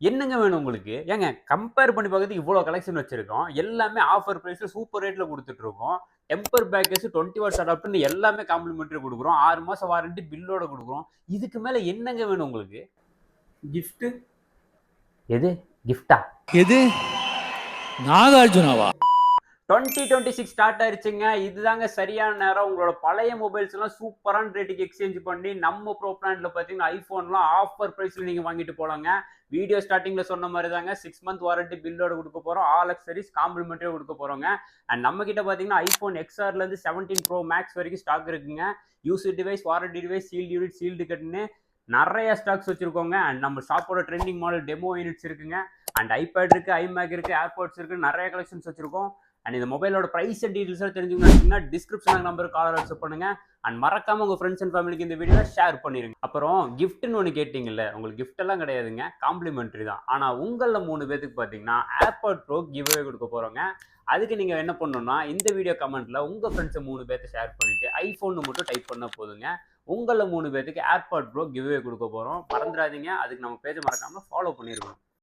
என்னங்க வேணும் உங்களுக்கு? ஏங்க கம்பேர் பண்ணி பார்க்கறதுக்கு இவ்ளோ கலெக்ஷன் வச்சிருக்கோம். எல்லாமே ஆஃபர் பிரைஸ்ல சூப்பர் ரேட்ல குடுத்துட்டு இருக்கோம். டெம்பர் பேக்கேஜ் 20 வாட்ஸ் அடாப்டர்ன்னு எல்லாமே காம்ப்ளிமென்டரி குடுக்குறோம். 6 மாசம் வாரண்டி பில்லோட குடுக்குறோம். இதுக்கு மேல என்னங்க வேணும் உங்களுக்கு? கிஃப்ட் எது? கிஃப்ட்டா? எது நாகார்ஜுனாவா? 2026 ஸ்டார்ட் ஆயிருச்சுங்க. இதுதாங்க சரியான நேரம். உங்களோட பழைய மொபைல்ஸ் எல்லாம் சூப்பரான ரேட்டுக்கு எக்ஸ்சேஞ்ச் பண்ணி நம்ம ப்ரோ பிளான்ல பார்த்தீங்கன்னா ஐஃபோன்லாம் ஆஃபர் பிரைஸ்ல நீங்க வாங்கிட்டு போலாங்க. வீடியோ ஸ்டார்டிங்ல சொன்ன மாதிரி தாங்க 6 மந்த் வாரண்டி பில்லோட கொடுக்க போறோம். ஆல் அக்சரிஸ் காம்ப்ளிமெண்டரியா கொடுக்க போறோங்க. அண்ட் நம்ம கிட்ட பார்த்தீங்கன்னா ஐஃபோன் எக்ஸ்ஆர்ல இருந்து 17 ப்ரோ மேக்ஸ் வரைக்கும் ஸ்டாக் இருக்குங்க. Used device, warranty device, sealed unit, sealed கட்னு நிறைய ஸ்டாக்ஸ் வச்சிருக்கோங்க. அண்ட் நம்ம ஷாப்போட ட்ரெண்டிங் மாடல் டெமோ யூனிட்ஸ் இருக்குங்க. அண்ட் ஐபேட் இருக்கு, ஐமேக் இருக்கு, ஏர்பாட்ஸ் இருக்கு, நிறைய கலெக்ஷன்ஸ் வச்சிருக்கோம். அண்ட் இந்த மொபைலோட ப்ரைஸ் அண்ட் டீடைல்ஸாக தெரிஞ்சுக்கணும்னா டிஸ்கிரிப்ஷன் நம்பருக்கு கால் வாட்ஸ்அப் பண்ணுங்க. அண்ட் மறக்காம உங்க ஃப்ரெண்ட்ஸ் அண்ட் ஃபேமிலிக்கு இந்த வீடியோ ஷேர் பண்ணிருங்க. அப்புறம் கிஃப்ட்னு ஒன்று கேட்டிங்கல்ல, உங்களுக்கு கிஃப்ட் எல்லாம் கிடையாதுங்க, காம்ப்ளிமெண்ட்ரி தான். ஆனால் உங்களில் 3 பேத்துக்கு பார்த்தீங்கன்னா ஏர்பாட் ப்ரோ கிவ்அவே கொடுக்க போறோங்க. அதுக்கு நீங்க என்ன பண்ணணும்னா இந்த வீடியோ கமெண்ட்ல உங்க ஃப்ரெண்ட்ஸ் 3 பேர்த்த ஷேர் பண்ணிட்டு ஐபோன் மட்டும் டைப் பண்ண போதுங்க. உங்கள 3 பேத்துக்கு ஏர்பாட் ப்ரோ கிவ்அவே கொடுக்க போறோம். மறந்துடாதீங்க. அதுக்கு நம்ம பேஜை மறக்காம ஃபாலோ பண்ணிருக்கணும்.